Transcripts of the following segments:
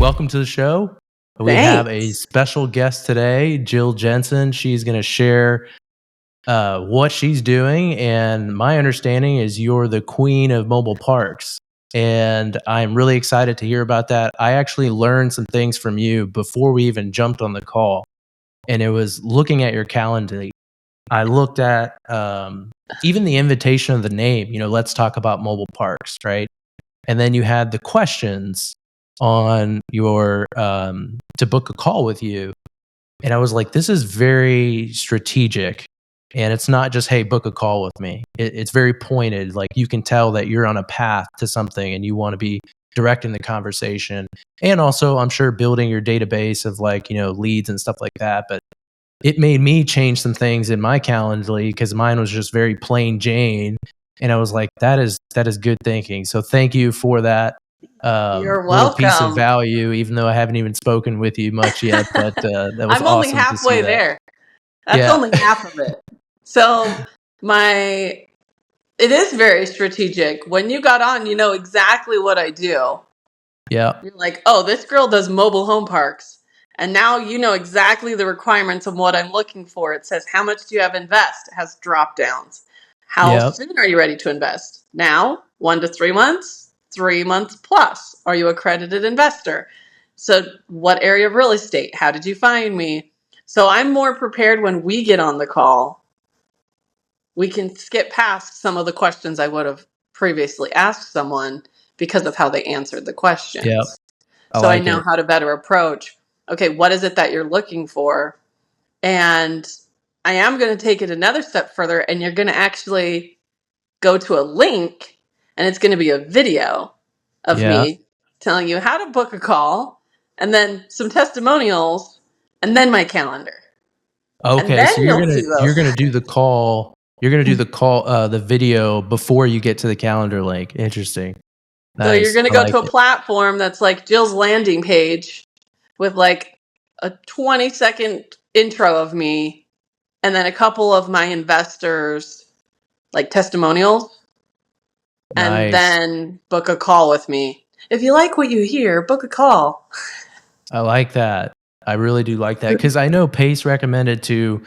welcome to the show. We have a special guest today, Jill Jensen. She's going to share what she's doing, and my understanding is you're the queen of mobile parks, and I'm really excited to hear about that. I actually learned some things from you before we even jumped on the call, and it was looking at your calendar. I looked at even the invitation of the name, let's talk about mobile parks, right? And then you had the questions on your to book a call with you. And I was like, this is very strategic. And it's not just, hey, book a call with me. It's very pointed. Like, you can tell that you're on a path to something and you want to be directing the conversation. And also, I'm sure, building your database of leads and stuff like that. But it made me change some things in my Calendly because mine was just very plain Jane. And I was like, that is good thinking. So thank you for that. You're little welcome. Piece of value, even though I haven't even spoken with you much yet. But that was I'm awesome only halfway to see there. That's only half of it. So it is very strategic. When you got on, you know exactly what I do. Yeah. You're like, oh, this girl does mobile home parks. And now you know exactly the requirements of what I'm looking for. It says, how much do you have invest? It has drop downs. How soon are you ready to invest? Now, 1 to 3 months, 3 months plus. Are you accredited investor? So what area of real estate? How did you find me? So I'm more prepared when we get on the call. We can skip past some of the questions I would have previously asked someone because of how they answered the questions. Yep. So I know how to better approach. Okay, what is it that you're looking for? And I am going to take it another step further, and you're going to actually go to a link, and it's going to be a video of me telling you how to book a call, and then some testimonials, and then my calendar. Okay, so you're gonna do the call. You're gonna do the call, the video before you get to the calendar link. Interesting. Nice. So you're gonna go to a platform that's like Jill's landing page with like a 20-second intro of me, and then a couple of my investors, like testimonials, and then book a call with me. If you like what you hear, book a call. I like that. I really do like that because I know Pace recommended to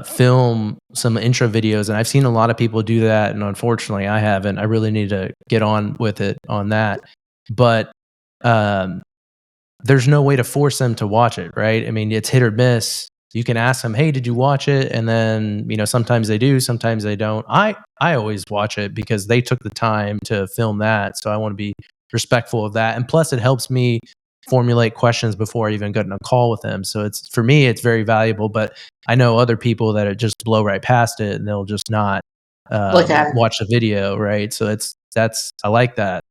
film some intro videos, and I've seen a lot of people do that, and unfortunately I haven't. I really need to get on with it on that. But there's no way to force them to watch it, right? I mean, it's hit or miss. You can ask them, hey, did you watch it? And then, sometimes they do, sometimes they don't. I always watch it because they took the time to film that. So I want to be respectful of that. And plus, it helps me formulate questions before I even get in a call with them. So for me, it's very valuable. But I know other people that just blow right past it and they'll just not watch the video, right? So I like that.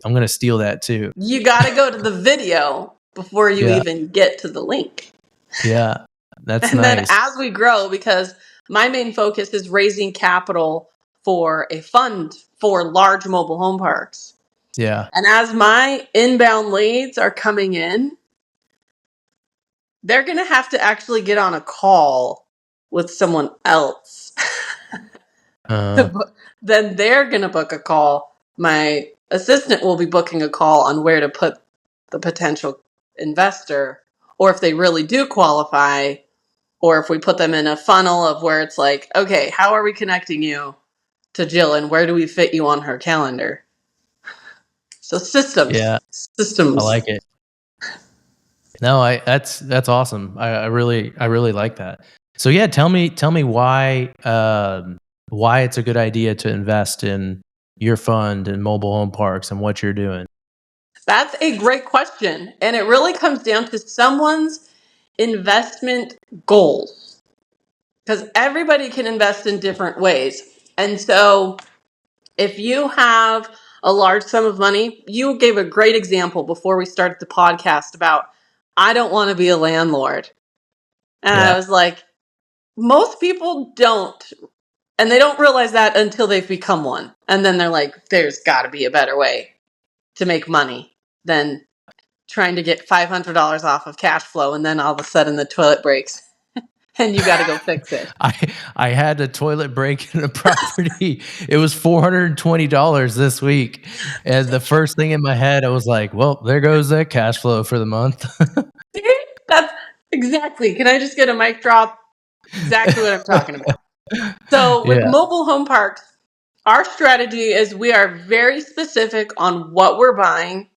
I'm going to steal that too. You got to go to the video before you even get to the link. Yeah, that's and nice. Then as we grow, because my main focus is raising capital for a fund for large mobile home parks. Yeah. And as my inbound leads are coming in, they're going to have to actually get on a call with someone else. Then they're going to book a call. My assistant will be booking a call on where to put the potential investor, or if they really do qualify, or if we put them in a funnel of where it's like, okay, how are we connecting you to Jill, and where do we fit you on her calendar? So systems. Yeah. Systems. I like it. No, that's awesome. I really like that. So yeah, tell me why it's a good idea to invest in your fund and mobile home parks and what you're doing. That's a great question. And it really comes down to someone's investment goals. Because everybody can invest in different ways. And so if you have a large sum of money, you gave a great example before we started the podcast about, I don't want to be a landlord. And I was like, most people don't. And they don't realize that until they've become one. And then they're like, there's got to be a better way to make money than trying to get $500 off of cash flow. And then all of a sudden the toilet breaks and you got to go fix it. I had a toilet break in a property. It was $420 this week. And the first thing in my head, I was like, well, there goes that cash flow for the month. That's exactly. Can I just get a mic drop? Exactly what I'm talking about. So with Yeah. mobile home parks, our strategy is we are very specific on what we're buying,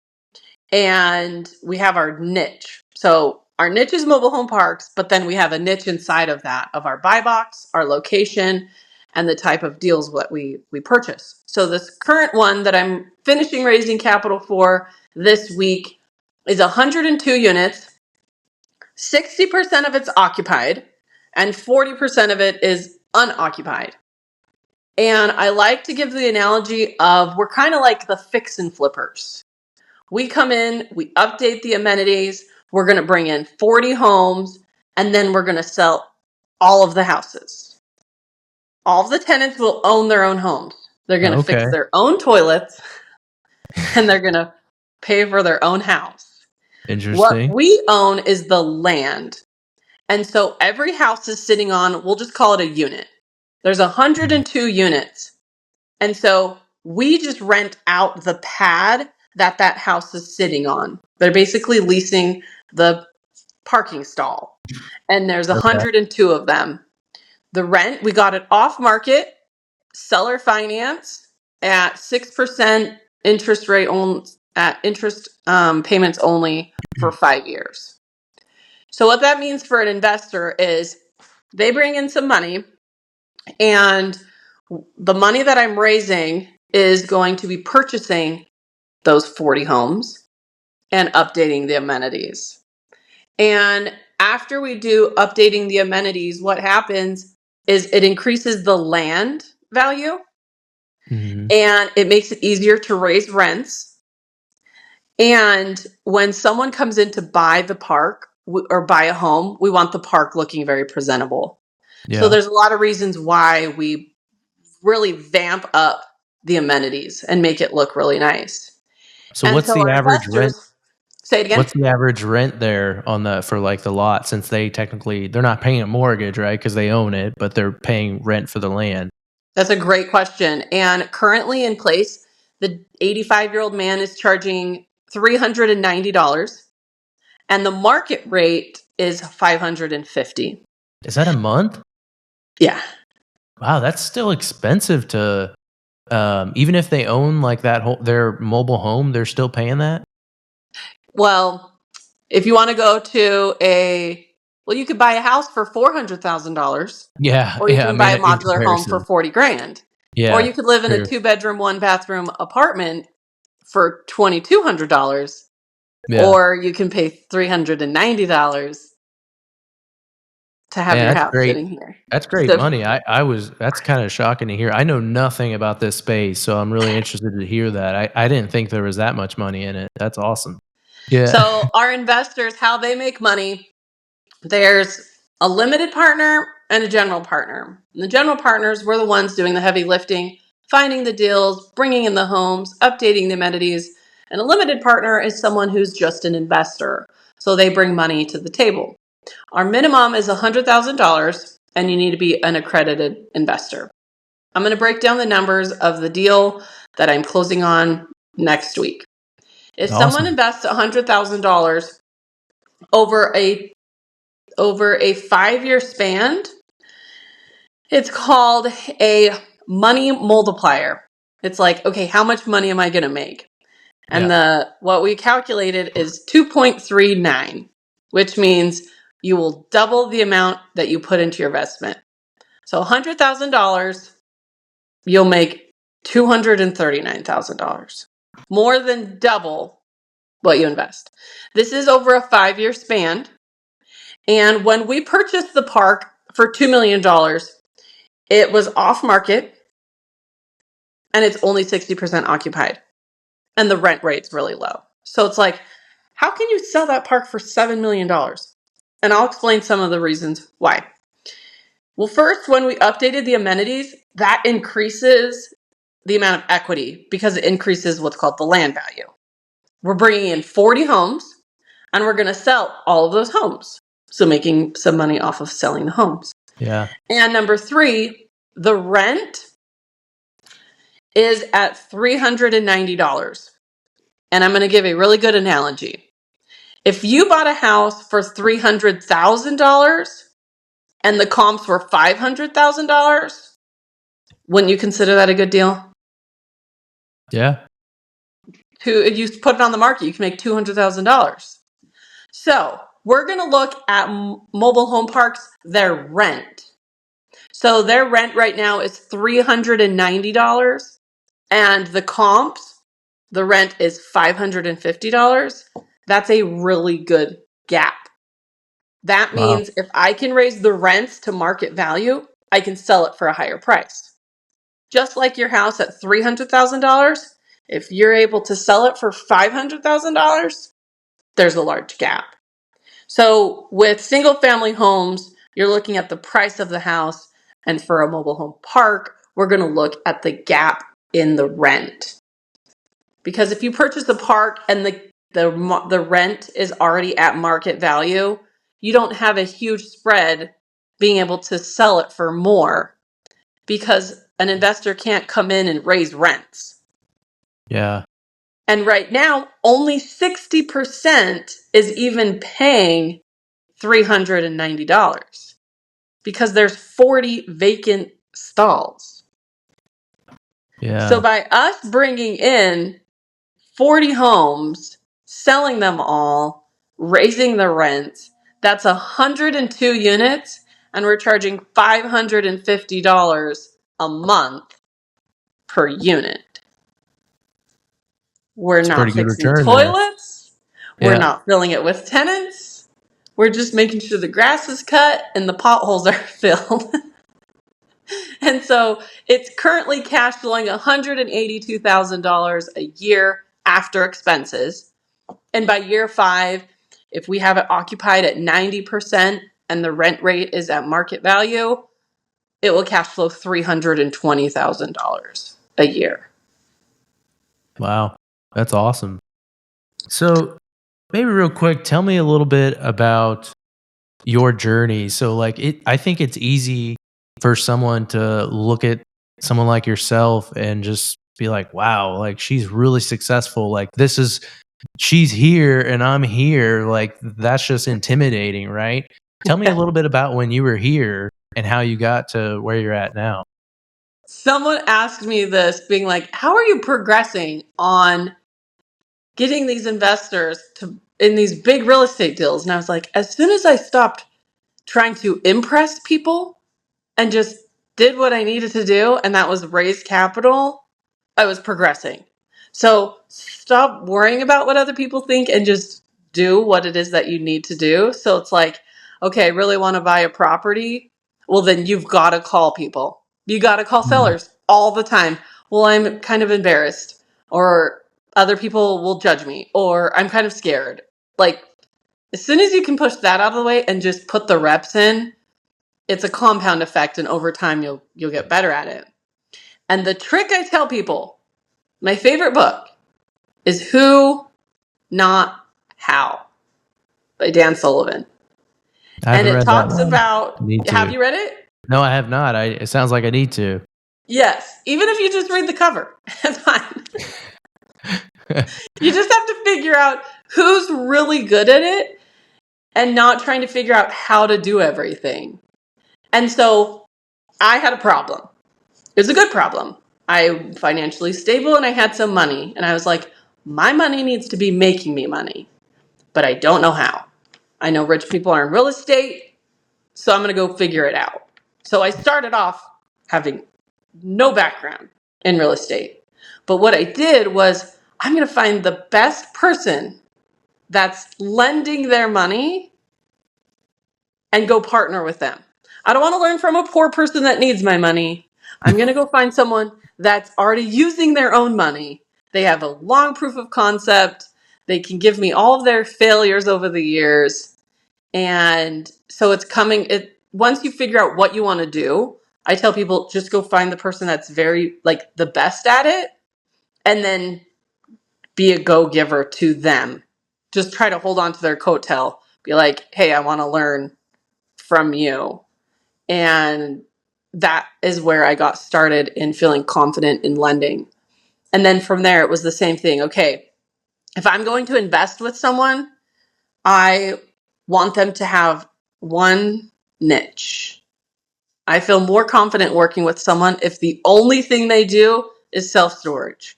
and we have our niche. So our niche is mobile home parks, but then we have a niche inside of that of our buy box, our location, and the type of deals what we purchase. So this current one that I'm finishing raising capital for this week is 102 units. 60% of it's occupied and 40% of it is unoccupied. And I like to give the analogy of we're kind of like the fix and flippers. We come in, we update the amenities, we're going to bring in 40 homes, and then we're going to sell all of the houses. All of the tenants will own their own homes. They're going to Okay. fix their own toilets, and they're going to pay for their own house. What Interesting. we own is the land. And so every house is sitting on, we'll just call it a unit. There's 102 units. And so we just rent out the pad that house is sitting on. They're basically leasing the parking stall. And there's Okay. 102 of them. The rent, we got it off market, seller finance at 6% interest rate on at interest payments only for 5 years. So what that means for an investor is they bring in some money, and the money that I'm raising is going to be purchasing those 40 homes and updating the amenities. And after we do updating the amenities, what happens is it increases the land value, and it makes it easier to raise rents. And when someone comes in to buy the park or buy a home, we want the park looking very presentable. Yeah. So there's a lot of reasons why we really vamp up the amenities and make it look really nice. So And what's so the our average rent? investors, say it again. What's the average rent there on for like the lot, since they're not paying a mortgage, right? Because they own it, but they're paying rent for the land. That's a great question. And currently in place, the 85-year-old man is charging $390, and the market rate is $550. Is that a month? Yeah. Wow, that's still expensive to even if they own like that whole their mobile home, they're still paying that? Well, if you want to go to you could buy a house for $400,000, Yeah, or you yeah, I can mean, buy a in modular home for comparison. 40 grand. Or Yeah, you could live in a true. 2-bedroom, 1-bathroom apartment for $2,200, Yeah. or you can pay $390 to have Man, your that's house great. sitting here. That's great So, money. That's kinda shocking to hear. I know nothing about this space, so I'm really interested to hear that. I didn't think there was that much money in it. That's awesome. Yeah. so our investors, how they make money, there's a limited partner and a general partner. And the general partners, we're the ones doing the heavy lifting, finding the deals, bringing in the homes, updating the amenities. And a limited partner is someone who's just an investor. So they bring money to the table. Our minimum is $100,000, and you need to be an accredited investor. I'm going to break down the numbers of the deal that I'm closing on next week. If someone Awesome. invests $100,000 over a 5-year span, it's called a money multiplier. It's like, okay, how much money am I going to make? And what we calculated is 2.39, which means you will double the amount that you put into your investment. So $100,000, you'll make $239,000, more than double what you invest. This is over a 5-year span. And when we purchased the park for $2 million, it was off market, and it's only 60% occupied, and the rent rate's really low. So it's like, how can you sell that park for $7 million? And I'll explain some of the reasons why. Well, first, when we updated the amenities, that increases the amount of equity because it increases what's called the land value. We're bringing in 40 homes, and we're going to sell all of those homes. So making some money off of selling the homes. Yeah. And number 3, the rent is at $390. And I'm going to give a really good analogy. If you bought a house for $300,000 and the comps were $500,000, wouldn't you consider that a good deal? Yeah. If you put it on the market, you can make $200,000. So we're going to look at mobile home parks, their rent. So their rent right now is $390, and the comps, the rent is $550. That's a really good gap. That Wow. means if I can raise the rents to market value, I can sell it for a higher price. Just like your house at $300,000, if you're able to sell it for $500,000, there's a large gap. So with single family homes, you're looking at the price of the house, and for a mobile home park, we're going to look at the gap in the rent. Because if you purchase a park and the rent is already at market value, you don't have a huge spread being able to sell it for more, because an investor can't come in and raise rents. Yeah. And right now, only 60% is even paying $390 because there's 40 vacant stalls. So Yeah. by us bringing in 40 homes, selling them all, raising the rents, that's 102 units, and we're charging $550 a month per unit. We're It's a not pretty good fixing return there. toilets. We're Yeah. not filling it with tenants. We're just making sure the grass is cut and the potholes are filled. And so it's currently cash flowing $182,000 a year after expenses. And by year 5, if we have it occupied at 90% and the rent rate is at market value, it will cash flow $320,000 a year. Wow. That's awesome. So maybe real quick, tell me a little bit about your journey. So like I think it's easy for someone to look at someone like yourself and just be like, wow, like she's really successful. Like she's here and I'm here. Like that's just intimidating, right? Tell me a little bit about when you were here and how you got to where you're at now. Someone asked me this, being like, how are you progressing on getting these investors to in these big real estate deals? And I was like, as soon as I stopped trying to impress people and just did what I needed to do, and that was raise capital, I was progressing. So stop worrying about what other people think and just do what it is that you need to do. So it's like, okay, I really want to buy a property. Well, then you've got to call people. You got to call Mm. sellers all the time. Well, I'm kind of embarrassed, or other people will judge me, or I'm kind of scared. Like, as soon as you can push that out of the way and just put the reps in, it's a compound effect, and over time you'll get better at it. And the trick I tell people, my favorite book is Who, Not How by Dan Sullivan. I And haven't it read that talks one. about, Need have to. you read it? No, I have not. It sounds like I need to. Yes. Even if you just read the cover, it's fine. You just have to figure out who's really good at it and not trying to figure out how to do everything. And so I had a problem. It was a good problem. I'm financially stable and I had some money. And I was like, my money needs to be making me money, but I don't know how. I know rich people are in real estate, so I'm going to go figure it out. So I started off having no background in real estate. But what I did was, I'm going to find the best person that's lending their money and go partner with them. I don't want to learn from a poor person that needs my money. I'm going to go find someone that's already using their own money. They have a long proof of concept. They can give me all of their failures over the years. And so once you figure out what you want to do, I tell people just go find the person that's very like the best at it, and then be a go-giver to them. Just try to hold on to their coattail be like, hey, I want to learn from you. And that is where I got started in feeling confident in lending. And then from there, it was the same thing. Okay, if I'm going to invest with someone, I want them to have one niche. I feel more confident working with someone if the only thing they do is self-storage.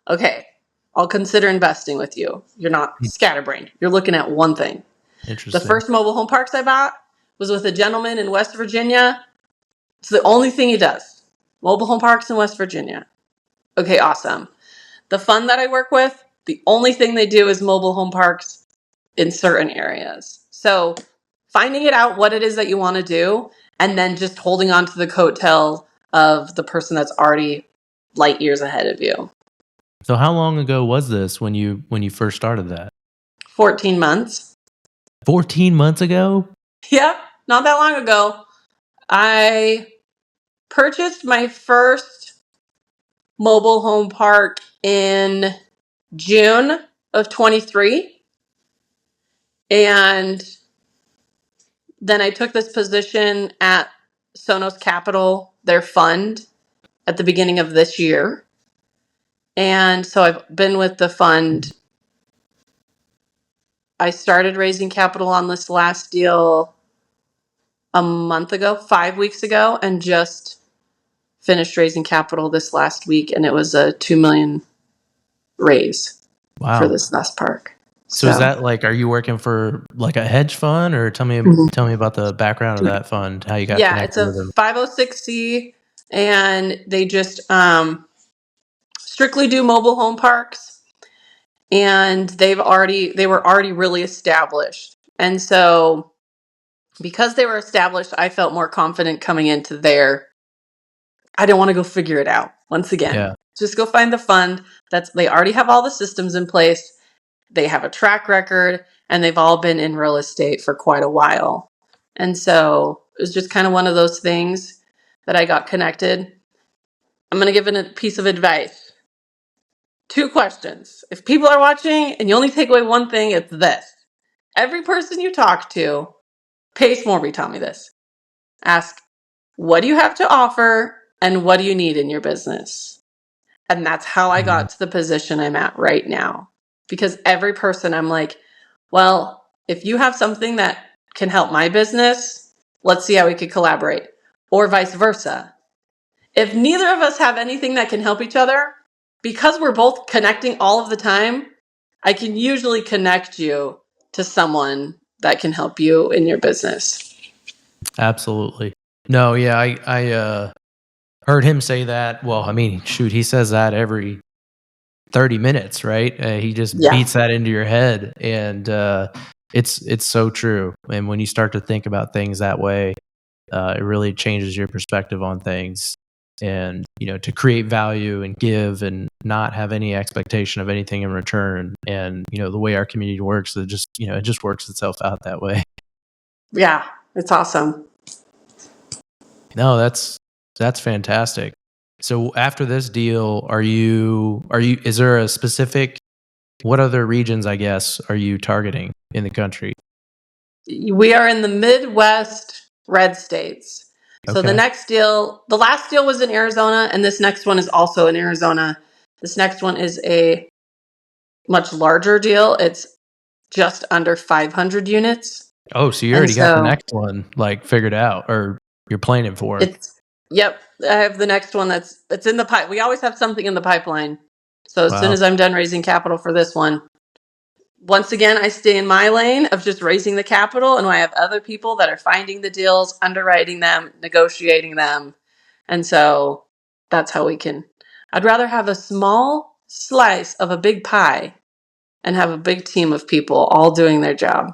Okay, I'll consider investing with you. You're not scatterbrained. You're looking at one thing. The Interesting. first mobile home parks I bought was with a gentleman in West Virginia. It's the only thing he does. Mobile home parks in West Virginia. Okay, awesome. The fund that I work with, the only thing they do is mobile home parks in certain areas. So finding it out what it is that you want to do, and then just holding on to the coattail of the person that's already light years ahead of you. So how long ago was this when you first started that? 14 months. 14 months ago? Yep, not that long ago. I purchased my first mobile home park in June of 23. And then I took this position at Sonos Capital, their fund, at the beginning of this year. And so I've been with the fund. I started raising capital on this last deal a month ago, 5 weeks ago, and just finished raising capital this last week. And it was a $2 million raise for this last park. So is that like, are you working for like a hedge fund, or tell me about the background of that fund, how you got connected with them? It's a 506c, and they just strictly do mobile home parks, and they were already really established. And so because they were established, I felt more confident coming into there. I didn't want to go figure it out. Once again, just go find the fund they already have all the systems in place. They have a track record, and they've all been in real estate for quite a while. And so it was just kind of one of those things that I got connected. I'm going to give a piece of advice. 2 questions. If people are watching and you only take away one thing, it's this. Every person you talk to, Pace Morby taught me this. Ask, what do you have to offer and what do you need in your business? And that's how I got to the position I'm at right now. Because every person I'm like, well, if you have something that can help my business, let's see how we could collaborate. Or vice versa. If neither of us have anything that can help each other, because we're both connecting all of the time, I can usually connect you to someone that can help you in your business. Absolutely. No, yeah, I heard him say that. Well, I mean, shoot, he says that every 30 minutes, right? He just beats that into your head, and it's so true. And when you start to think about things that way, it really changes your perspective on things. And, to create value and give and not have any expectation of anything in return. And, the way our community works, it just works itself out that way. Yeah, it's awesome. No, that's fantastic. So after this deal, is there a specific, what other regions, I guess, are you targeting in the country? We are in the Midwest red states. So the last deal was in Arizona, and this next one is also in Arizona. This next one is a much larger deal. It's just under 500 units. Oh, so you already got the next one figured out, or you're planning for it? Yep. I have the next one that's in the pipe. We always have something in the pipeline. So as soon as I'm done raising capital for this one, once again, I stay in my lane of just raising the capital, and I have other people that are finding the deals, underwriting them, negotiating them. And so that's how I'd rather have a small slice of a big pie and have a big team of people all doing their job.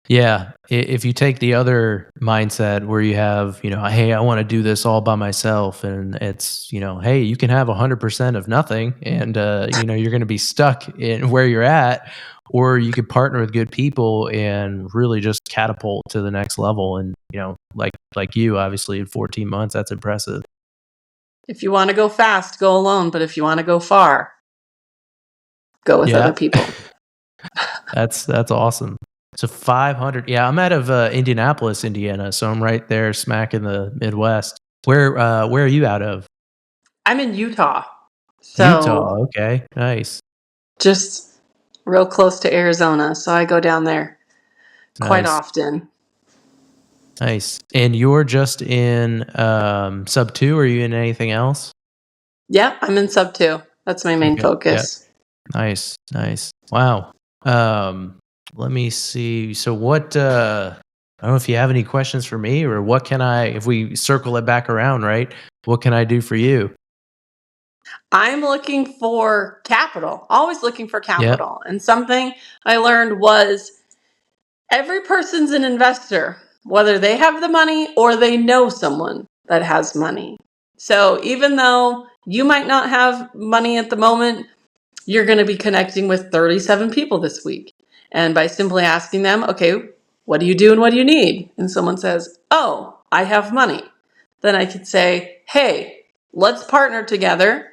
Yeah. If you take the other mindset where you have, hey, I want to do this all by myself, and it's, hey, you can have 100% of nothing, and, you're going to be stuck in where you're at, or you could partner with good people and really just catapult to the next level. And, like you, obviously in 14 months, that's impressive. If you want to go fast, go alone. But if you want to go far, go with other people. That's awesome. So 500. Yeah, I'm out of Indianapolis, Indiana, so I'm right there, smack in the Midwest. Where are you out of? I'm in Utah. Utah. So Okay, nice, just real close to Arizona. So I go down there quite nice, often. nice. And you're just in sub two. Or are you in anything else? Yeah, I'm in sub 2. That's my main Okay. Yeah. focus. Nice, nice. Wow. Um, let me see. So what I don't know if you have any questions for me, or what can I, if we circle it back around, right? What can I do for you? I'm looking for capital, always looking for Yep. capital. And something I learned was every person's an investor, whether they have the money or they know someone that has money. So even though you might not have money at the moment, you're going to be connecting with 37 people this week. And by simply asking them, okay, what do you do and what do you need? And someone says, oh, I have money. Then I could say, hey, let's partner together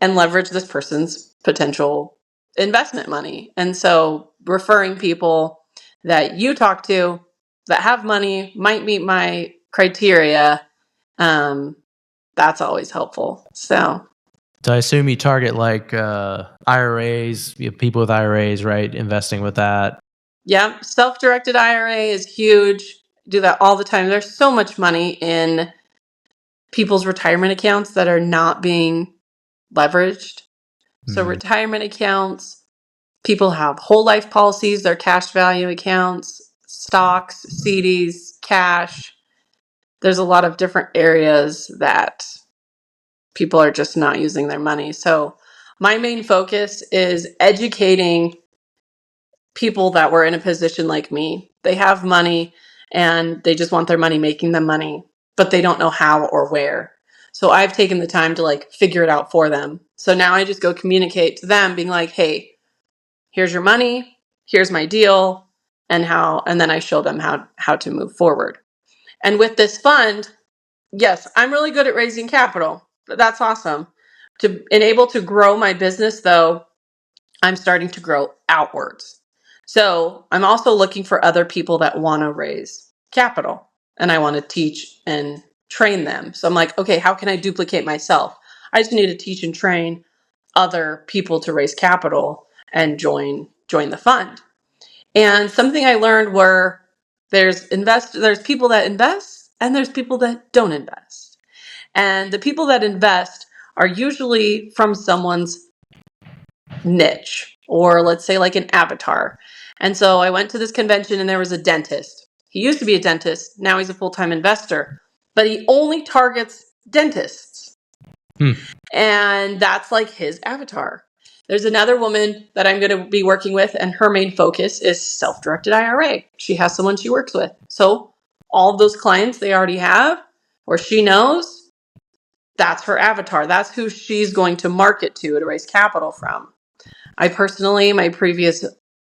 and leverage this person's potential investment money. And so referring people that you talk to that have money might meet my criteria. Um, that's always helpful. So I assume you target like IRAs, people with IRAs, right? Investing with that. yeah, self-directed IRA is huge. Do that all the time. There's so much money in people's retirement accounts that are not being leveraged. So Hmm. retirement accounts, people have whole life policies, their cash value accounts, stocks, CDs, cash. There's a lot of different areas that people are just not using their money. So my main focus is educating people that were in a position like me. They have money and they just want their money making them money, but they don't know how or where. So I've taken the time to like figure it out for them. So now I just go communicate to them being like, "Hey, here's your money, here's my deal," and then I show them how to move forward. And with this fund, yes, I'm really good at raising capital. That's awesome. To enable to grow my business though, I'm starting to grow outwards. So I'm also looking for other people that want to raise capital and I want to teach and train them. So I'm like, okay, how can I duplicate myself? I just need to teach and train other people to raise capital and join the fund. And something I learned were there's people that invest and there's people that don't invest. And the people that invest are usually from someone's niche, or let's say like an avatar. And so I went to this convention and there was a dentist. He used to be a dentist, now he's a full-time investor, but he only targets dentists. Hmm. And that's like his avatar. There's another woman that I'm going to be working with, and her main focus is self-directed IRA. She has someone she works with. So all of those clients they already have, or she knows, that's her avatar. That's who she's going to market to raise capital from. I personally, my previous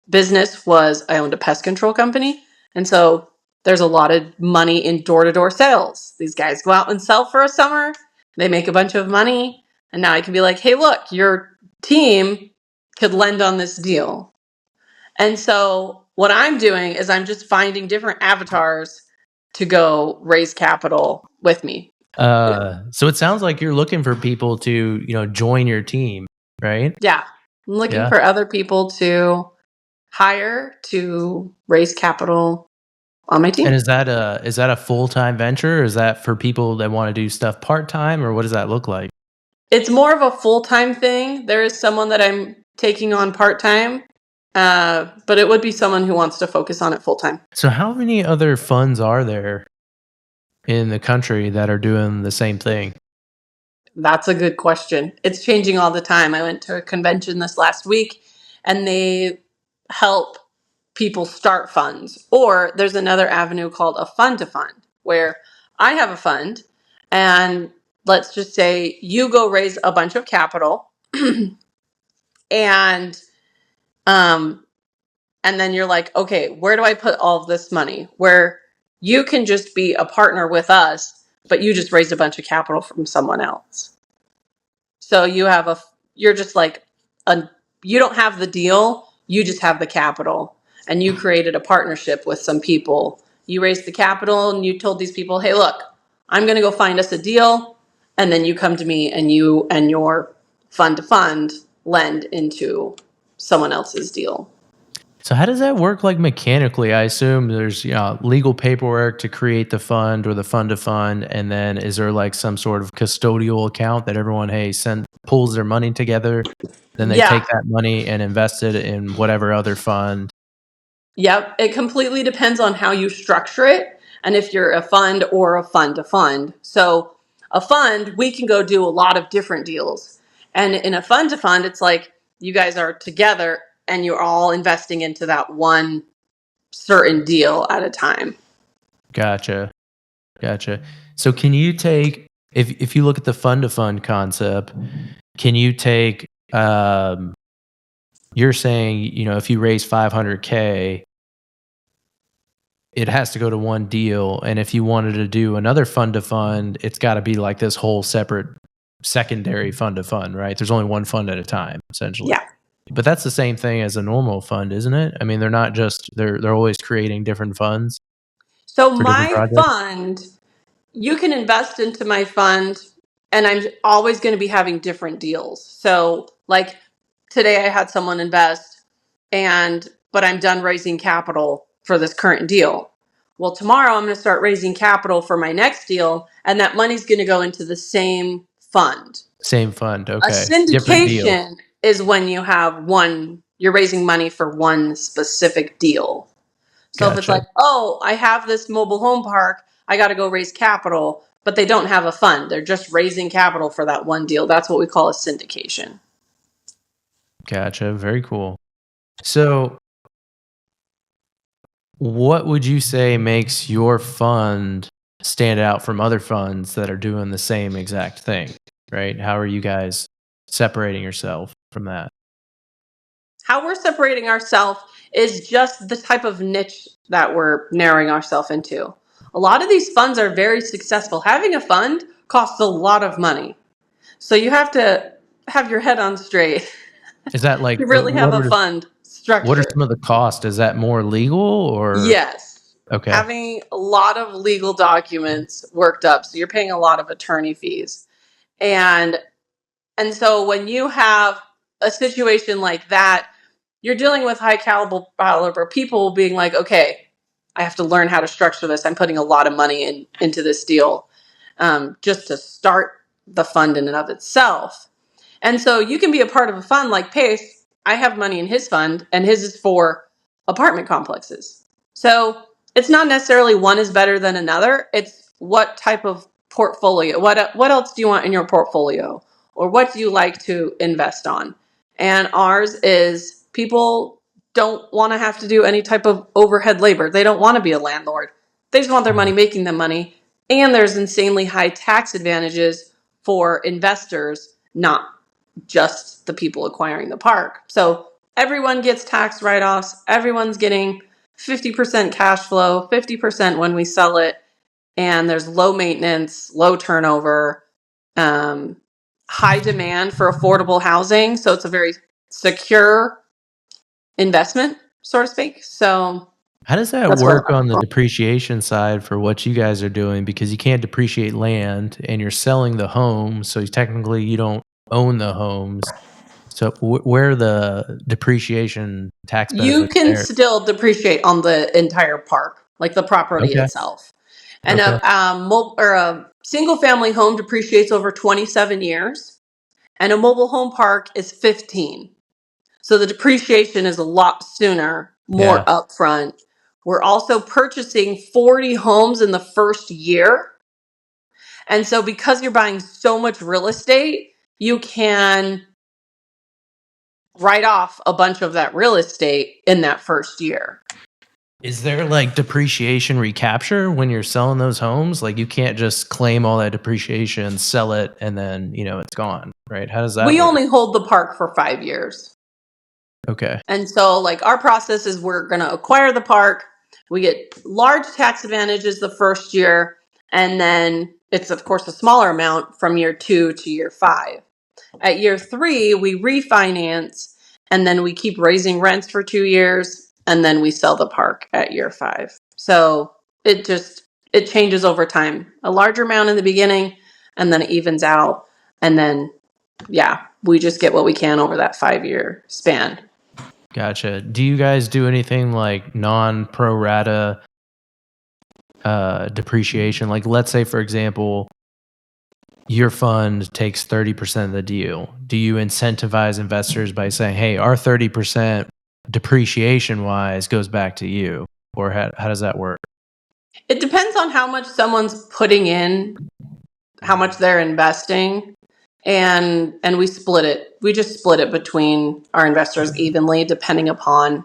business was I owned a pest control company. And so there's a lot of money in door to door sales. These guys go out and sell for a summer, they make a bunch of money. And now I can be like, hey, look, your team could lend on this deal. And so what I'm doing is I'm just finding different avatars to go raise capital with me. So it sounds like you're looking for people to, join your team, right? Yeah. I'm looking Yeah. for other people to hire to raise capital on my And team. is that a full-time venture? Or is that for people that want to do stuff part-time, or what does that look like? It's more of a full-time thing. There is someone that I'm taking on part-time, but it would be someone who wants to focus on it full-time. So how many other funds are there in the country that are doing the same thing? That's a good question. It's changing all the time. I went to a convention this last week and they help people start funds. Or there's another avenue called a fund to fund, where I have a fund and let's just say you go raise a bunch of capital and um and then you're like, okay, where do I put all of this money? Where you can just be a partner with us, but you just raised a bunch of capital from someone else. So you're just like, a, you don't have the deal, You just have the capital, and you created a partnership with some people. You raised the capital and you told these people, hey, look, I'm going to go find us a deal. And then you come to me and you and your fund to fund lend into someone else's deal. So how does that work, like, mechanically? I assume there's, legal paperwork to create the fund or the fund to fund, and then is there, like, some sort of custodial account that everyone, hey, send pulls their money together, then they Yeah. take that money and invest it in whatever other fund? Yep. It completely depends on how you structure it and if you're a fund or a fund to fund. So, a fund, we can go do a lot of different deals. And in a fund to fund, it's like you guys are together and you're all investing into that one certain deal at a time. Gotcha, gotcha. So can you take if you look at the fund to fund concept, can you take, you're saying, if you raise 500K, it has to go to one deal, and if you wanted to do another fund to fund, it's gotta be like this whole separate secondary fund to fund, right? There's only one fund at a time, essentially. Yeah. But that's the same thing as a normal fund, isn't it? I mean, they're not just they're always creating different funds So, for different my projects? fund, you can invest into my fund, and I'm always going to be having different deals. So, like today, I had someone invest, but I'm done raising capital for this current deal. Well, tomorrow I'm going to start raising capital for my next deal, and that money's going to go into the same fund. Same fund, A okay. Different deal. syndication is when you're raising money for one specific deal. So if it's Gotcha, like, oh, I have this mobile home park, I got to go raise capital, but they don't have a fund. They're just raising capital for that one deal. That's what we call a syndication. gotcha, very cool. So, what would you say makes your fund stand out from other funds that are doing the same exact thing, right? How are you guys separating yourself from that? How we're separating ourselves is just the type of niche that we're narrowing ourselves into. A lot of these funds are very successful. Having a fund costs a lot of money. So you have to have your head on straight. Is that like You really have a fund what are structure. some of the costs? Is that more legal or Yes. okay, Having a lot of legal documents worked up. So you're paying a lot of attorney fees. And so when you have a situation like that, you're dealing with high caliber people being like, okay, I have to learn how to structure this. I'm putting a lot of money into this deal just to start the fund in and of itself. And so you can be a part of a fund like Pace. I have money in his fund, and his is for apartment complexes. So it's not necessarily one is better than another. It's what type of portfolio, what else do you want in your portfolio? Or what do you like to invest on? And ours is people don't want to have to do any type of overhead labor. They don't want to be a landlord. They just want their money mhm, making them money. And there's insanely high tax advantages for investors, not just the people acquiring the park. So everyone gets tax write-offs. Everyone's getting 50% cash flow, 50% when we sell it. And there's low maintenance, low turnover, um, high demand for affordable housing. So it's a very secure investment, so to speak. So how does that that's what. work on the depreciation side for what you guys are doing? Because you can't depreciate land and you're selling the home, so technically you don't own the homes. So where are the depreciation tax You benefits can there? still depreciate on the entire park, like the property Okay, itself. And okay. a single family home depreciates over 27 years, and a mobile home park is 15. So the depreciation is a lot sooner, more Yeah. upfront. We're also purchasing 40 homes in the first year. And so because you're buying so much real estate, you can write off a bunch of that real estate in that first year. Is there, like, depreciation recapture when you're selling those homes? Like, you can't just claim all that depreciation, sell it, and then, it's gone, right? How does that We work? only hold the park for 5 years. Okay. And so, like, our process is we're going to acquire the park. We get large tax advantages the first year. And then it's, of course, a smaller amount from year 2 to year 5. At year 3, we refinance and then we keep raising rents for 2 years, and then we sell the park at year 5. So it changes over time. A larger amount in the beginning, and then it evens out, and then we just get what we can over that 5-year span. Gotcha. Do you guys do anything like non-pro rata depreciation? Like, let's say, for example, your fund takes 30% of the deal. Do you incentivize investors by saying, hey, our 30% depreciation wise goes back to you? Or how does that work? It depends on how much someone's putting in, how much they're investing, and we split it. We just split it between our investors evenly, depending upon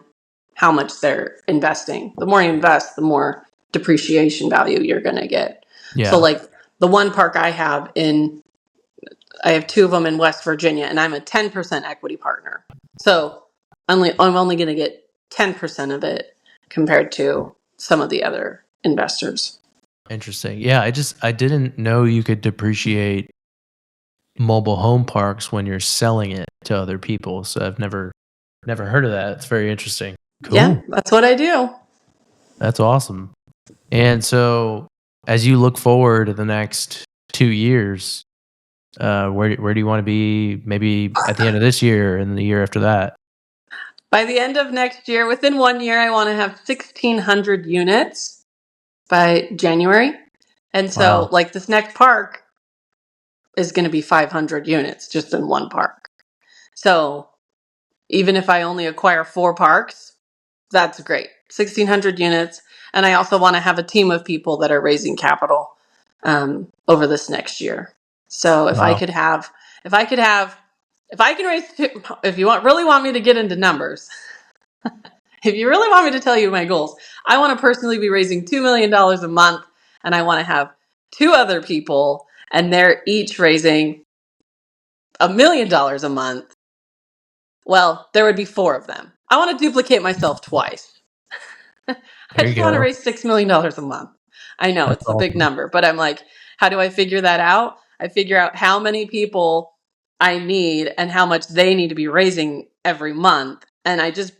how much they're investing. The more you invest, the more depreciation value you're going to get. Yeah. So like the one park I have 2 of them in West Virginia, and I'm a 10% equity partner. So I'm only going to get 10% of it compared to some of the other investors. Interesting. Yeah, I didn't know you could depreciate mobile home parks when you're selling it to other people. So I've never heard of that. It's very interesting. Cool. Yeah, that's what I do. That's awesome. And so as you look forward to the next 2 years, where do you want to be maybe at the end of this year and the year after that? By the end of next year, within 1 year, I want to have 1,600 units by January. And so like this next park is going to be 500 units just in one park. So even if I only acquire 4 parks, that's great. 1,600 units. And I also want to have a team of people that are raising capital over this next year. So if I can raise, if you really want me to get into numbers, if you really want me to tell you my goals, I want to personally be raising $2 million a month, and I want to have 2 other people, and they're each raising $1 million a month. Well, there would be 4 of them. I want to duplicate myself twice. I just want to raise $6 million a month. I know it's a big number, but I'm like, how do I figure that out? I figure out how many people I need and how much they need to be raising every month. And I just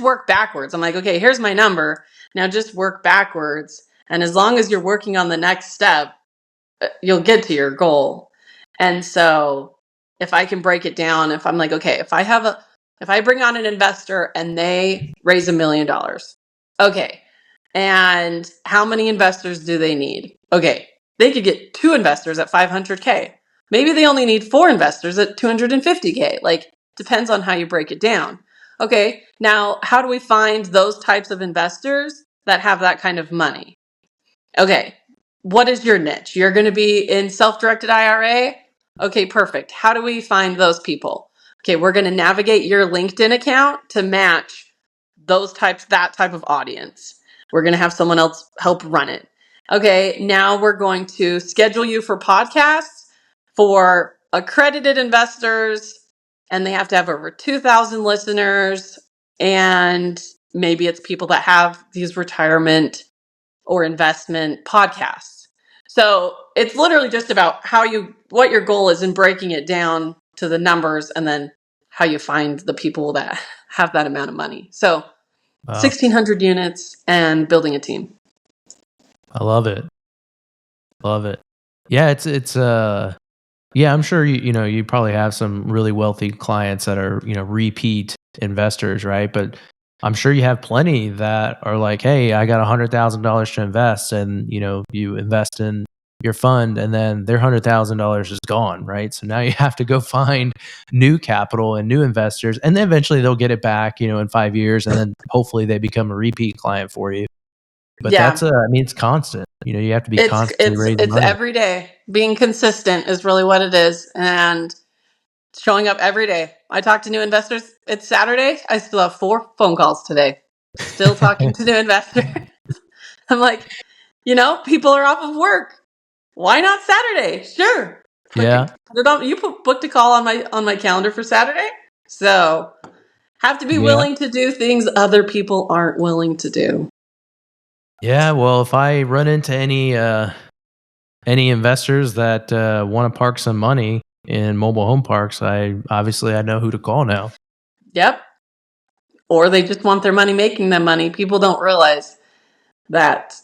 work backwards. I'm like, okay, here's my number. Now just work backwards. And as long as you're working on the next step, you'll get to your goal. And so if I can break it down, if I'm like, okay, if I bring on an investor and they raise $1 million, okay, and how many investors do they need? Okay, they could get 2 investors at 500K. Maybe they only need 4 investors at 250K. Like, depends on how you break it down. Okay, now how do we find those types of investors that have that kind of money? Okay, what is your niche? You're going to be in self-directed IRA? Okay, perfect. How do we find those people? Okay, we're going to navigate your LinkedIn account to match that type of audience. We're going to have someone else help run it. Okay, now we're going to schedule you for podcasts for accredited investors, and they have to have over 2,000 listeners, and maybe it's people that have these retirement or investment podcasts. So it's literally just about what your goal is in breaking it down to the numbers, and then how you find the people that have that amount of money. So 1,600 units and building a team. I love it. Love it. Yeah, it's I'm sure you probably have some really wealthy clients that are, repeat investors, right? But I'm sure you have plenty that are like, hey, I got $100,000 to invest, and you invest in your fund, and then their $100,000 is gone, right? So now you have to go find new capital and new investors, and then eventually they'll get it back, in 5 years, and then hopefully they become a repeat client for you. But that's it's constant. You have to be constantly raising money. It's every day. Being consistent is really what it is, and showing up every day. I talk to new investors. It's Saturday. I still have 4 phone calls today. Still talking to new investors. I'm like, people are off of work. Why not Saturday? Sure. You booked a call on my calendar for Saturday. So have to be willing to do things other people aren't willing to do. Yeah, well, if I run into any investors that want to park some money in mobile home parks, I know who to call now. Yep. Or they just want their money making them money. People don't realize that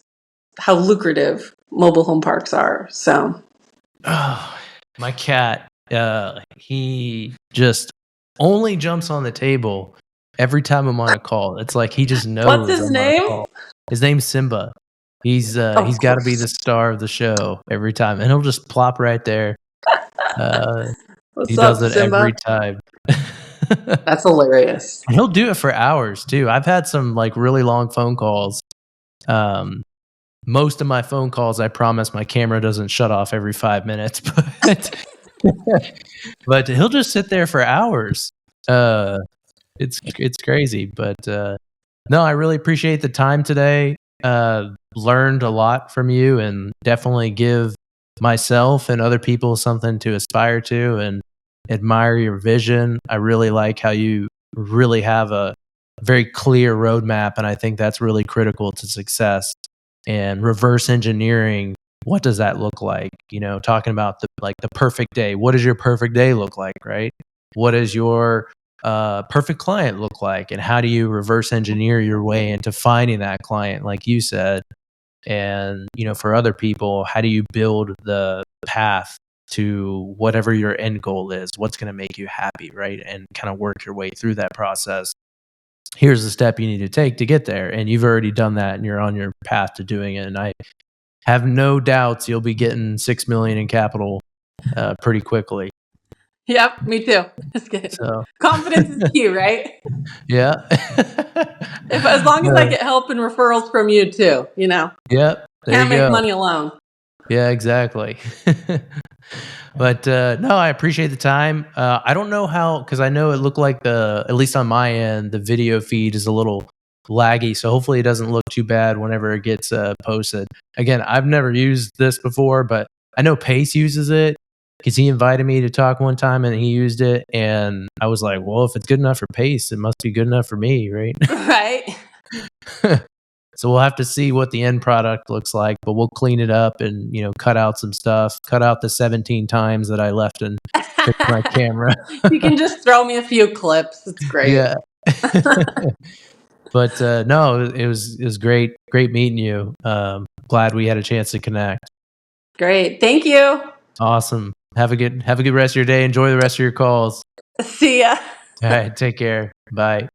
how lucrative mobile home parks are. So, oh, my cat, he just only jumps on the table every time I'm on a call. It's like he just knows what's his I'm on a name? call. His name's Simba. He's got to be the star of the show every time, and he'll just plop right there. What's He up, does it Simba? every time. That's hilarious. And he'll do it for hours too. I've had some like really long phone calls. Most of my phone calls, I promise my camera doesn't shut off every 5 minutes, but he'll just sit there for hours. It's crazy, but no, I really appreciate the time today. Learned a lot from you, and definitely give myself and other people something to aspire to, and admire your vision. I really like how you really have a very clear roadmap, and I think that's really critical to success. And reverse engineering, what does that look like? You know, talking about the perfect day. What does your perfect day look like, right? What does your perfect client look like, and how do you reverse engineer your way into finding that client, like you said? And for other people, how do you build the path to whatever your end goal is? What's going to make you happy, right? And kind of work your way through that process. Here's the step you need to take to get there, and you've already done that, and you're on your path to doing it. And I have no doubts you'll be getting $6 million in capital pretty quickly. Yep, me too. Just kidding. So confidence is key, right? Yeah. As long as I get help and referrals from you too, Yep. Can't make money alone. Yeah, exactly. But no, I appreciate the time. I don't know how, because I know it looked like at least on my end, the video feed is a little laggy. So hopefully it doesn't look too bad whenever it gets posted. Again, I've never used this before, but I know Pace uses it because he invited me to talk one time and he used it. And I was like, well, if it's good enough for Pace, it must be good enough for me, right? Right. So we'll have to see what the end product looks like, but we'll clean it up and, cut out some stuff, cut out the 17 times that I left and fix my camera. You can just throw me a few clips. It's great. Yeah. But no, it was great meeting you. Glad we had a chance to connect. Great. Thank you. Awesome. Have a good rest of your day. Enjoy the rest of your calls. See ya. All right. Take care. Bye.